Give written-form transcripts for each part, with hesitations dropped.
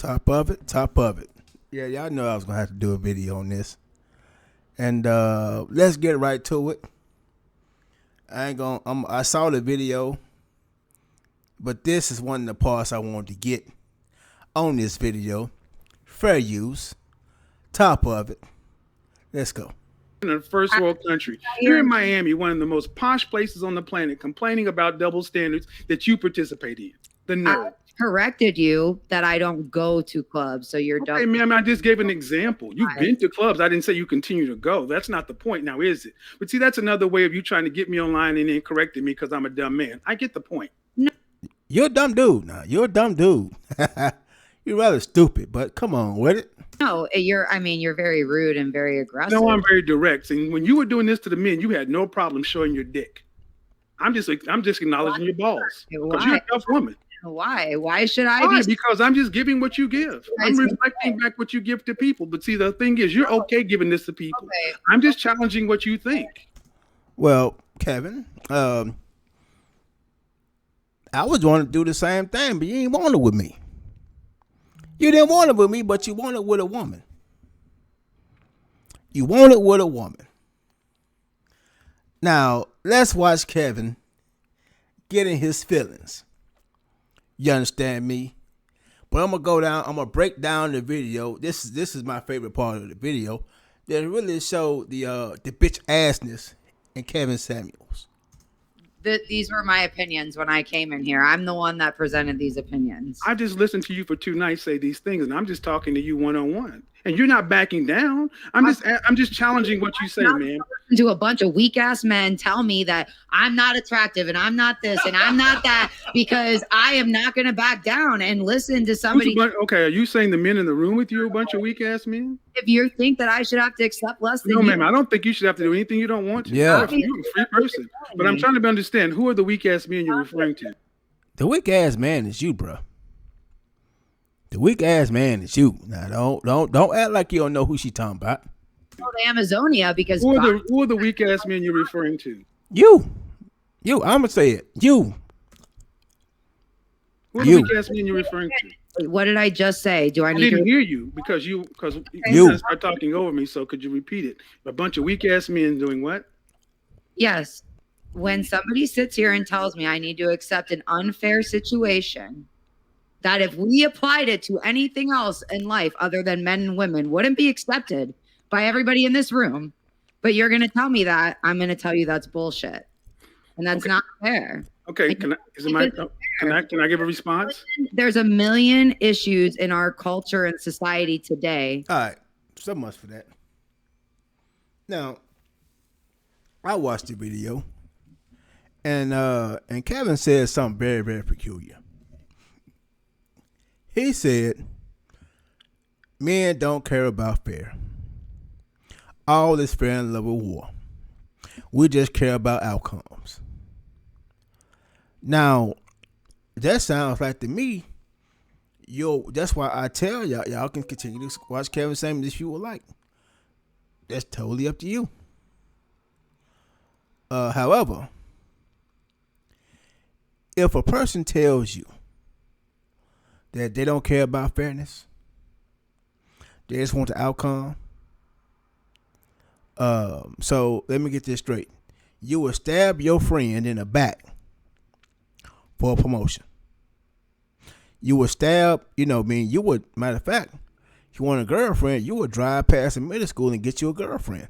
Top of it, top of it. Yeah, y'all know I was gonna have to do a video on this. And let's get right to it. I ain't gonna I saw the video, but this is one of the parts I wanted to get on this video. Fair use. Top of it. Let's go. In a first world country. You're in Miami, one of the most posh places on the planet, complaining about double standards that you participate in. The nerve. I corrected you that I don't go to clubs, so you're okay, ma'am, I just gave an example. You've been to clubs. I didn't say you continue to go. That's not the point now, is it? But see, that's another way of you trying to get me online and then correcting me because I'm a dumb man. I get the point. No. You're a dumb dude now. You're a dumb dude. You're rather stupid, but come on with it. No, you're very rude and very aggressive. No, I'm very direct. And when you were doing this to the men, you had no problem showing your dick. I'm just acknowledging your balls. Because you're a tough woman. Why? Why should I be? Because I'm just giving what you give. I'm reflecting back what you give to people. But see, the thing is, you're okay giving this to people. Okay. I'm just challenging what you think. Well, Kevin, I was wanting to do the same thing, but you ain't want it with me. You didn't want it with me, but you want it with a woman. You want it with a woman. Now, let's watch Kevin get in his feelings. You understand me? But I'm gonna break down the video. This is my favorite part of the video. That really showed the bitch assness in Kevin Samuels. These were my opinions when I came in here. I'm the one that presented these opinions. I just listened to you for 2 nights say these things, and I'm just talking to you one-on-one. And you're not backing down. I'm just challenging what you say, man. To a bunch of weak ass men tell me that I'm not attractive and I'm not this and I'm not that because I am not going to back down and listen to somebody. Okay, are you saying the men in the room with you are a bunch of weak ass men? If you think that I should have to accept less than no, you. ma'am, I don't think you should have to do anything you don't want to. Yeah. You're a free person. But I'm trying to understand, who are the weak ass men you're referring to? The weak ass man is you, bro. The weak ass man is you. Now don't act like you don't know who she talking about. Oh, the Amazonia, because who are the weak ass men you're referring to? You. I'm gonna say it. You. Who are the weak ass men you're referring to? What did I just say? Do I need didn't to hear you because you start talking over me. So could you repeat it? A bunch of weak ass men doing what? Yes. When somebody sits here and tells me I need to accept an unfair situation, that if we applied it to anything else in life other than men and women, wouldn't be accepted by everybody in this room. But you're going to tell me that, I'm going to tell you that's bullshit. And that's not fair. Okay. Can I give a response? There's a million issues in our culture and society today. All right. So much for that. Now, I watched the video and Kevin said something very, very peculiar. He said, men don't care about fair. All is fair in love with war. We just care about outcomes. Now, that sounds like to me, that's why I tell y'all can continue to watch Kevin Samuels if you would like. That's totally up to you. However, if a person tells you that they don't care about fairness, they just want the outcome. So let me get this straight. You will stab your friend in the back for a promotion. You would stab, you would, matter of fact, if you want a girlfriend, you would drive past the middle school and get you a girlfriend.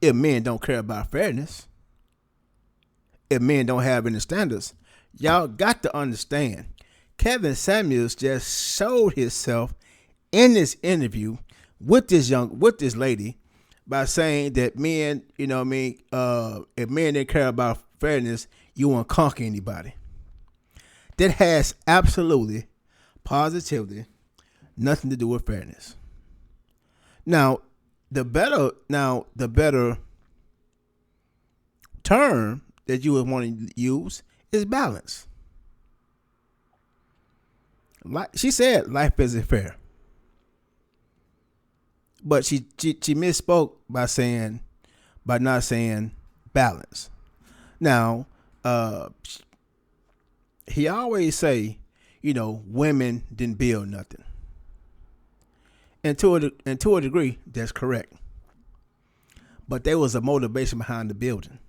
If men don't care about fairness, if men don't have any standards, y'all got to understand, Kevin Samuels just showed himself in this interview with this lady by saying that men, if men didn't care about fairness, you won't conquer anybody. That has absolutely, positively nothing to do with fairness. Now, the better term that you would want to use is balance. Like she said, life isn't fair, but she misspoke by not saying balance. Now, he always say, women didn't build nothing. And to a degree, that's correct. But there was a motivation behind the building.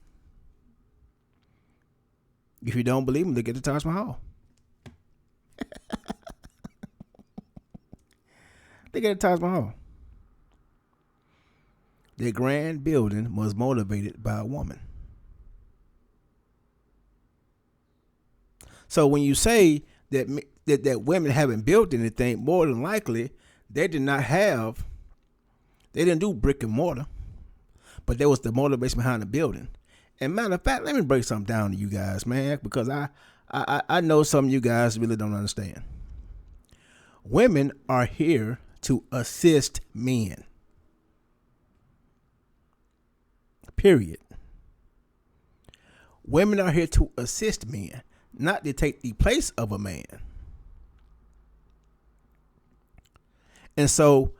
If you don't believe me, look at the Taj Mahal. Look at the Taj Mahal. The grand building was motivated by a woman. So when you say that women haven't built anything, more than likely they didn't do brick and mortar, but there was the motivation behind the building. And matter of fact, let me break something down to you guys, man, because I know some of you guys really don't understand. Women are here to assist men. Period. Women are here to assist men, not to take the place of a man. And so,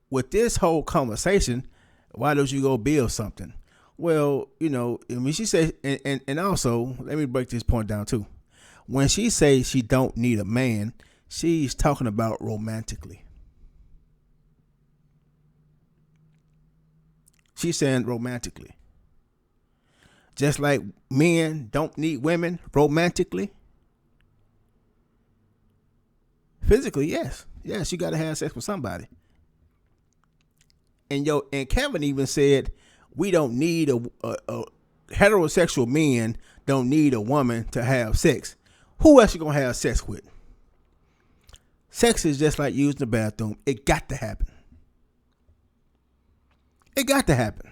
with this whole conversation, why don't you go build something? Well, she said, and also, let me break this point down too. When she says she don't need a man, she's talking about romantically. She's saying romantically. Just like men don't need women romantically. Physically, yes. Yes, you got to have sex with somebody. And Kevin even said, we don't need a heterosexual men don't need a woman to have sex. Who else you going to have sex with? Sex is just like using the bathroom. It got to happen. It got to happen.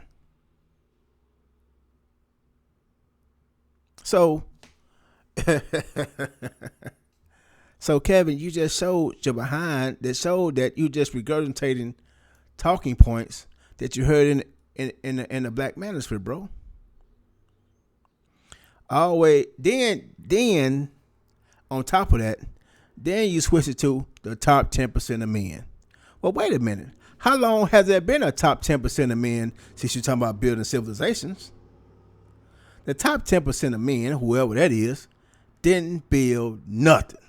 So, Kevin, you just showed your behind that showed that you just regurgitating talking points that you heard in the Black Manuscript, bro. Always, then on top of that, then you switch it to the top 10% of men. Well, wait a minute. How long has there been a top 10% of men since you're talking about building civilizations? The top 10% of men, whoever that is, didn't build nothing.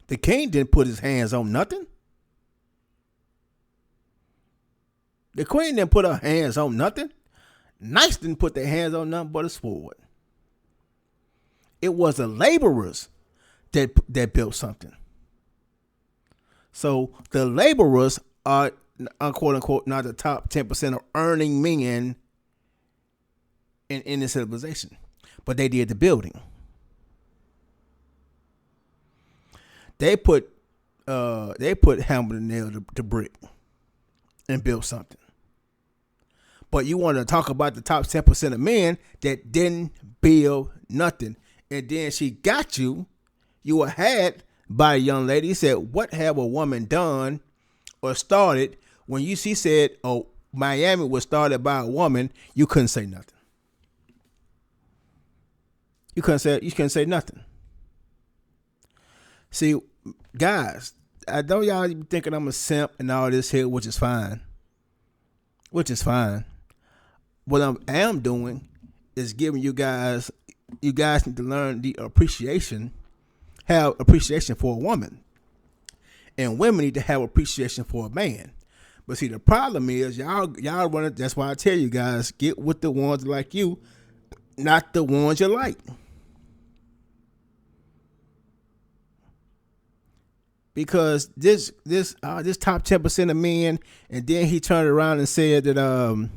The king didn't put his hands on nothing. The queen didn't put her hands on nothing. Knights didn't put their hands on nothing but a sword. It was the laborers that built something. So the laborers are, quote unquote, not the top 10% of earning men in the civilization, but they did the building. They put hammer and nail to brick and built something. But you want to talk about the top 10% of men that didn't build nothing. And then she got you were had by a young lady, said, what have a woman done or started? When she said, oh, Miami was started by a woman, you couldn't say nothing. You couldn't say nothing. See, guys, I know y'all be thinking I'm a simp and all this here, which is fine. What I am doing is giving you guys need to learn the have appreciation for a woman. And women need to have appreciation for a man. But see, the problem is y'all run it. That's why I tell you guys, get with the ones like you, not the ones you like. Because this top 10% of men, and then he turned around and said that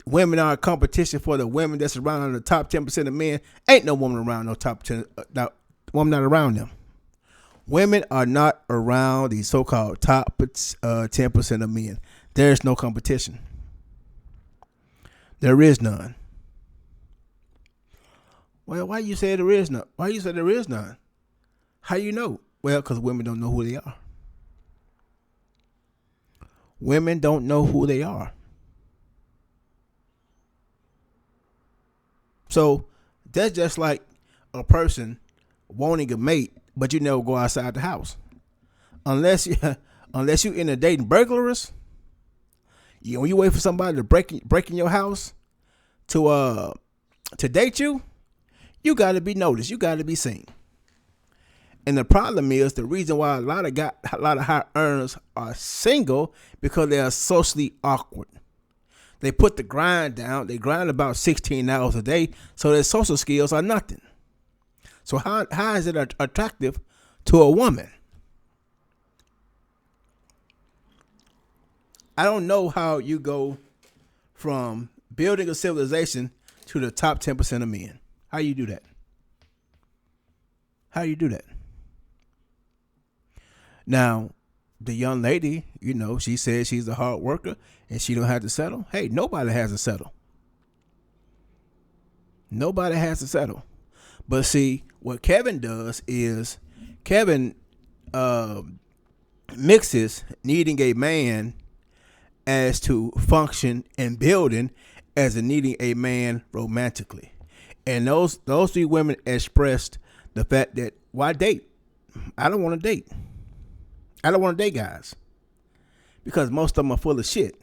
women are a competition for the women that's around the top 10% of men. Ain't no woman around no top 10. Woman not around them. Women are not around the so-called top 10% of men. There's no competition. There is none. Well, why you say there is none? Why you say there is none? How you know? Well, because women don't know who they are. Women don't know who they are. So that's just like a person wanting a mate, but you never go outside the house. Unless you in a dating burglars, when you wait for somebody to break in your house to to date you, you got to be noticed. You got to be seen. And the problem is the reason why a lot of high earners are single because they are socially awkward. They put the grind down. They grind about 16 hours a day, so their social skills are nothing. So how is it attractive to a woman? I don't know how you go from building a civilization to the top 10% of men. How you do that? How you do that? Now, the young lady, she says she's a hard worker and she don't have to settle. Hey, nobody has to settle. Nobody has to settle. But see, what Kevin does is Kevin mixes needing a man as to function and building as in needing a man romantically. And those three women expressed the fact that, why date? I don't want to date. I don't want to date guys because most of them are full of shit.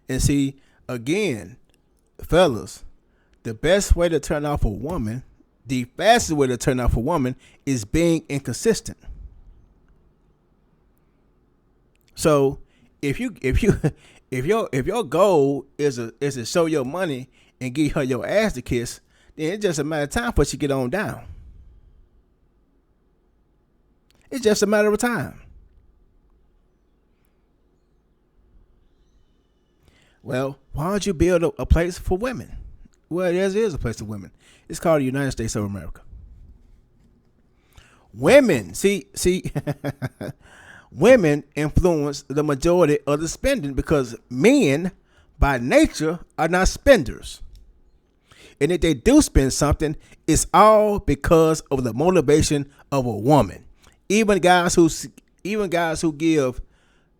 And see, again, fellas, the best way to turn off a woman, the fastest way to turn off a woman is being inconsistent. So if your goal is to show your money and give her your ass to kiss, then it's just a matter of time for she get on down. It's just a matter of time. Well, why don't you build a place for women? Well, there is a place for women. It's called the United States of America. Women, see, women influence the majority of the spending because men, by nature, are not spenders. And if they do spend something, it's all because of the motivation of a woman. Even guys who give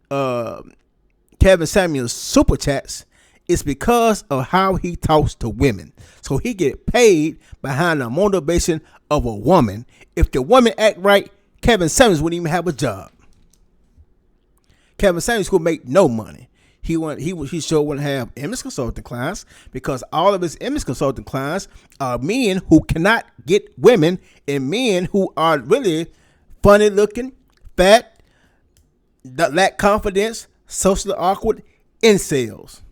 Kevin Samuels super chats, it's because of how he talks to women. So he get paid behind the motivation of a woman. If the woman act right, Kevin Samuels wouldn't even have a job. Kevin Samuels would make no money. He sure wouldn't have image consulting clients because all of his image consulting clients are men who cannot get women and men who are really funny looking, fat, that lack confidence, socially awkward, incels.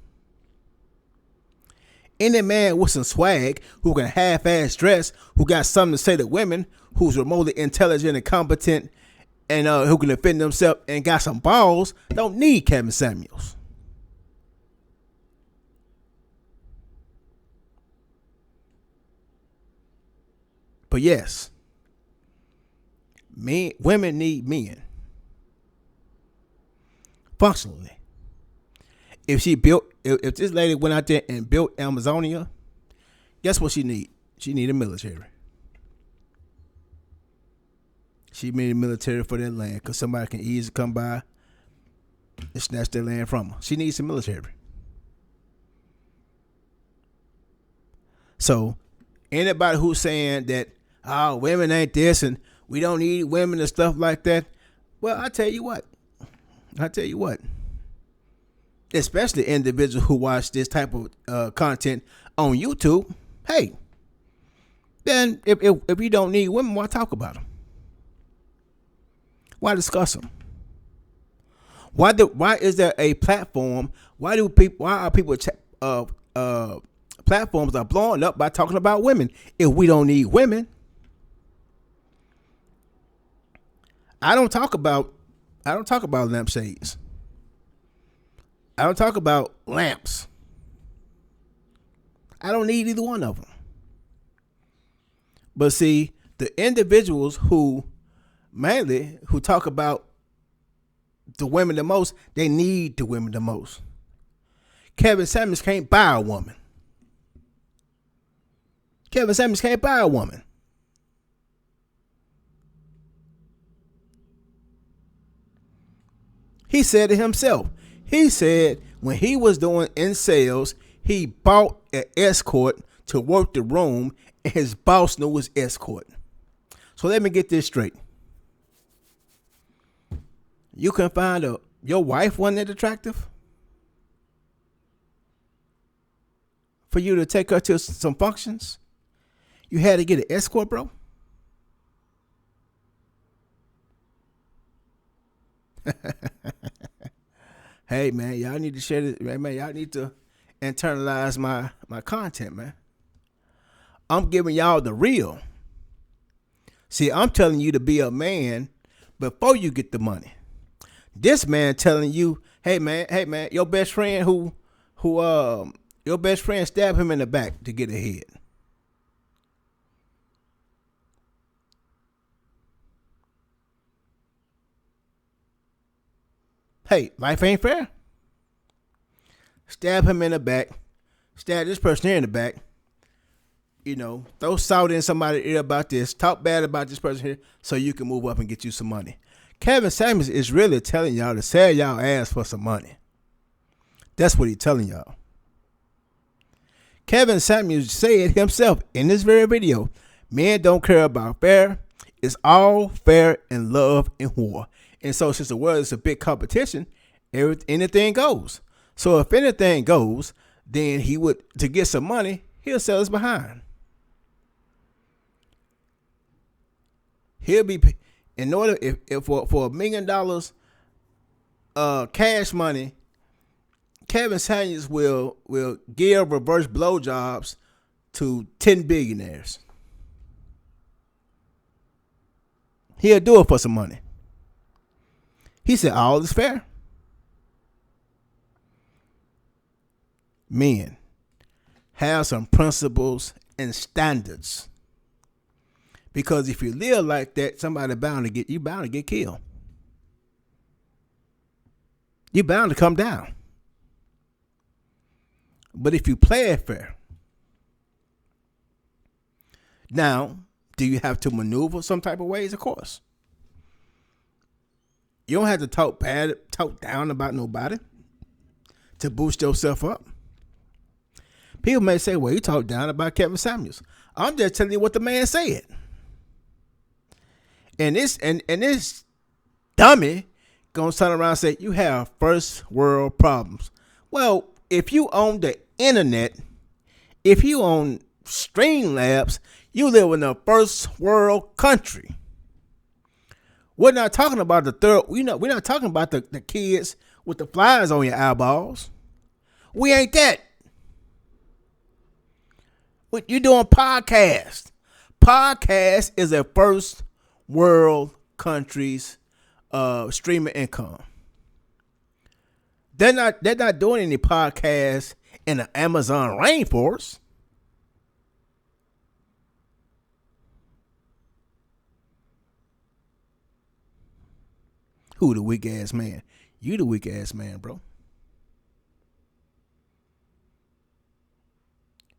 Any man with some swag who can half-ass dress, who got something to say to women, who's remotely intelligent and competent, and who can defend themselves and got some balls, don't need Kevin Samuels. But yes, women need men. Functionally. If this lady went out there and built Amazonia, guess what she need? She need a military. She made a military for that land because somebody can easily come by and snatch their land from her. She needs some military. So anybody who's saying that, oh, women ain't this and we don't need women and stuff like that, well, I tell you what. Especially individuals who watch this type of content on YouTube. Hey, then if you don't need women, why talk about them? Why discuss them? Why is there a platform? Why are people platforms are blowing up by talking about women if we don't need women? I don't talk about lampshades. I don't talk about lamps. I don't need either one of them. But see, the individuals who talk about the women the most, they need the women the most. Kevin Samuels can't buy a woman. Kevin Samuels can't buy a woman. He said it himself. He said when he was doing in sales, he bought an escort to work the room, and his boss knew his escort. So let me get this straight. You can find your wife wasn't that attractive? for you to take her to some functions? You had to get an escort, bro? Hey, man, y'all need to share this. Man, y'all need to internalize my content, man. I'm giving y'all the real. See, I'm telling you to be a man before you get the money. This man telling you, hey man, your best friend your best friend stabbed him in the back to get ahead. Hey, life ain't fair. Stab him in the back. Stab this person here in the back. You know, throw salt in somebody's ear about this. Talk bad about this person here so you can move up and get you some money. Kevin Samuels is really telling y'all to sell y'all ass for some money. That's what he's telling y'all. Kevin Samuels said himself in this very video, men don't care about fair. It's all fair in love and war. And so since the world is a big competition, anything goes. So if anything goes, then he would, to get some money, he'll sell his behind. He'll be, in order, if for $1 million cash money, Kevin Samuels will give reverse blowjobs to 10 billionaires. He'll do it for some money. He said all is fair. Men, have some principles and standards. Because if you live like that, somebody bound to get killed. You're bound to come down. But if you play it fair, now, do you have to maneuver some type of ways? Of course. You don't have to talk down about nobody to boost yourself up. People may say, well, you talk down about Kevin Samuels. I'm just telling you what the man said. And this dummy gonna turn around and say, you have first world problems. Well, if you own the internet, if you own Streamlabs, you live in a first world country. We're not talking about the third, we're not talking about the kids with the flies on your eyeballs. We ain't that. What you doing podcast. Podcast is a first world country's streaming income. They're not doing any podcasts in the Amazon rainforest. Who the weak ass man? You the weak ass man, bro.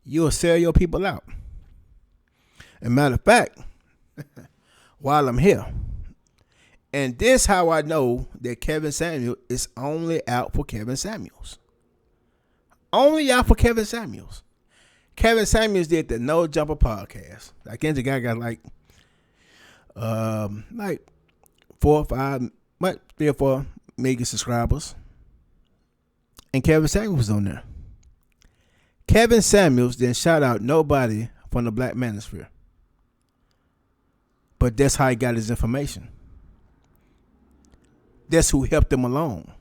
You'll sell your people out. As a matter of fact, while I'm here, and this how I know that Kevin Samuels is only out for Kevin Samuels. Only out for Kevin Samuels. Kevin Samuels did the No Jumper podcast. I guess the guy got like 3 or 4 million subscribers. And Kevin Samuels was on there. Kevin Samuels didn't shout out nobody from the Black Manosphere. But that's how he got his information. That's who helped him along.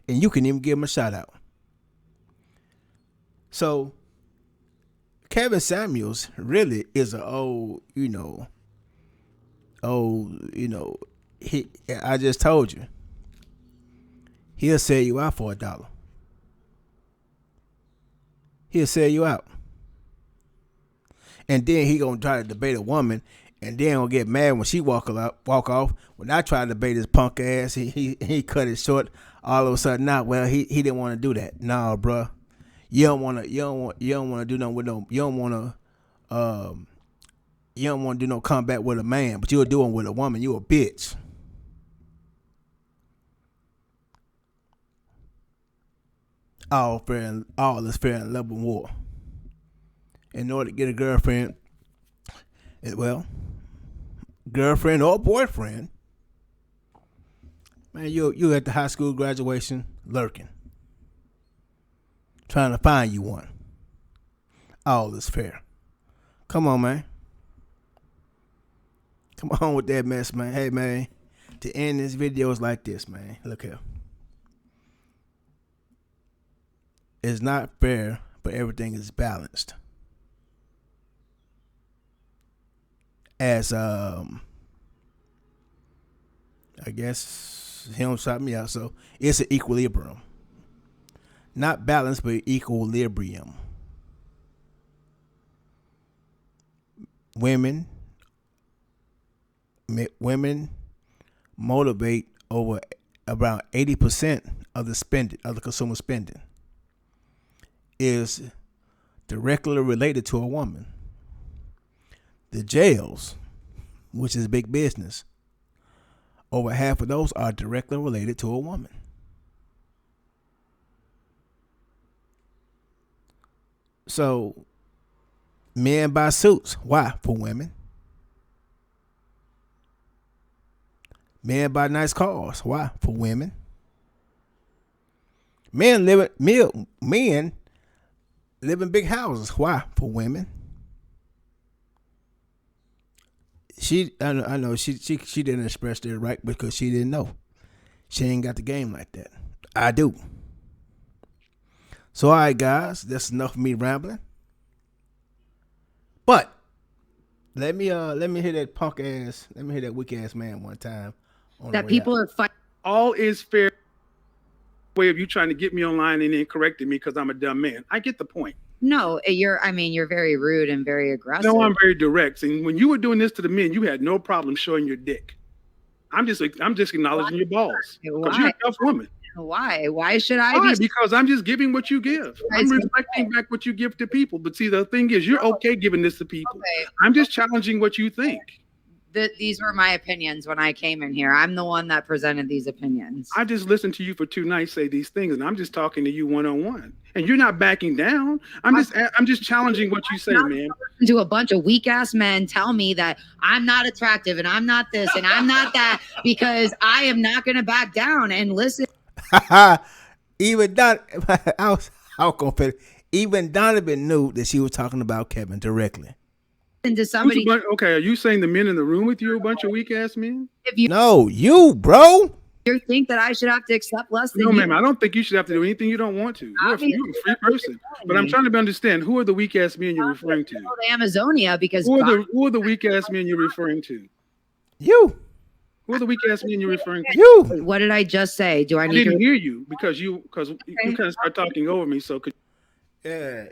And you can even give him a shout out. So, Kevin Samuels really is an I just told you. He'll sell you out for $1. He'll sell you out. And then he gonna try to debate a woman, and then gonna get mad when she walk off. When I try to debate his punk ass, he cut it short. All of a sudden, now, well, he didn't want to do that. Nah, bruh. You don't want to do no with no. You don't want to do no combat with a man, but you'll do it with a woman. You a bitch. All is fair in love and war. In order to get a girlfriend, girlfriend or boyfriend, man, you at the high school graduation lurking. trying to find you one. All is fair. Come on, man. Come on with that mess, man. Hey, man. To end this video is like this, man. Look here. It's not fair, but everything is balanced. As I guess him shot me out, so it's an equilibrium. Not balance, but equilibrium. Women motivate over around 80% of the consumer spending is directly related to a woman. The jails, which is big business, over half of those are directly related to a woman. So men buy suits. Why? For women. Men buy nice cars. Why? For women. Men live in big houses. Why? For women. I know she didn't express that right because she didn't know. She ain't got the game like that. I do. So all right, guys, that's enough of me rambling. But let me hear that weak ass man one time. That people are fighting. All is fair. Way of you trying to get me online and then correcting me because I'm a dumb man. I get the point. No, you're very rude and very aggressive. No, I'm very direct. And when you were doing this to the men, you had no problem showing your dick. I'm just acknowledging your balls. Because you're a tough woman. Why? Why should I Why? be? Because I'm just giving what you give. I'm reflecting back what you give to people. But see, the thing is, you're okay giving this to people. Okay. I'm just challenging what you think. These were my opinions when I came in here. I'm the one that presented these opinions. I just listened to you for 2 nights say these things, and I'm just talking to you one-on-one. And you're not backing down. I'm just challenging what you say, man. To a bunch of weak ass men tell me that I'm not attractive and I'm not this and I'm not that because I am not going to back down and listen. Even Donovan knew that she was talking about Kevin directly. To somebody. Okay, are you saying the men in the room with you are a bunch of weak ass men? No, you, bro. You think that I should have to accept less than you? No, ma'am, I don't think you should have to do anything you don't want to. You're a free person. But I'm trying to understand, who are the weak ass men you're referring to? The Amazonia, because who are the weak ass men you're referring to? You. Who are the weak ass men you're referring to? You. What did I just say? Do I need didn't hear you because you kind of started talking over me. So Yeah.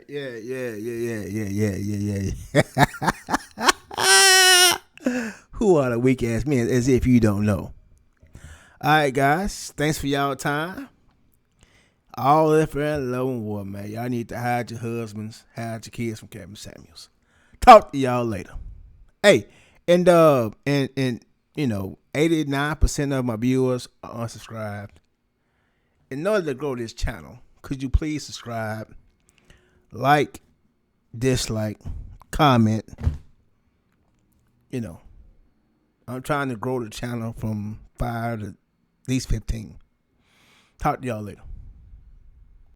Who are the weak ass men? As if you don't know. All right, guys. Thanks for y'all time. All that for that love and war, man. Y'all need to hide your husbands, hide your kids from Kevin Samuels. Talk to y'all later. Hey, and 89% of my viewers are unsubscribed. In order to grow this channel, could you please subscribe, like, dislike, comment? I'm trying to grow the channel from 5 to at least 15. Talk to y'all later.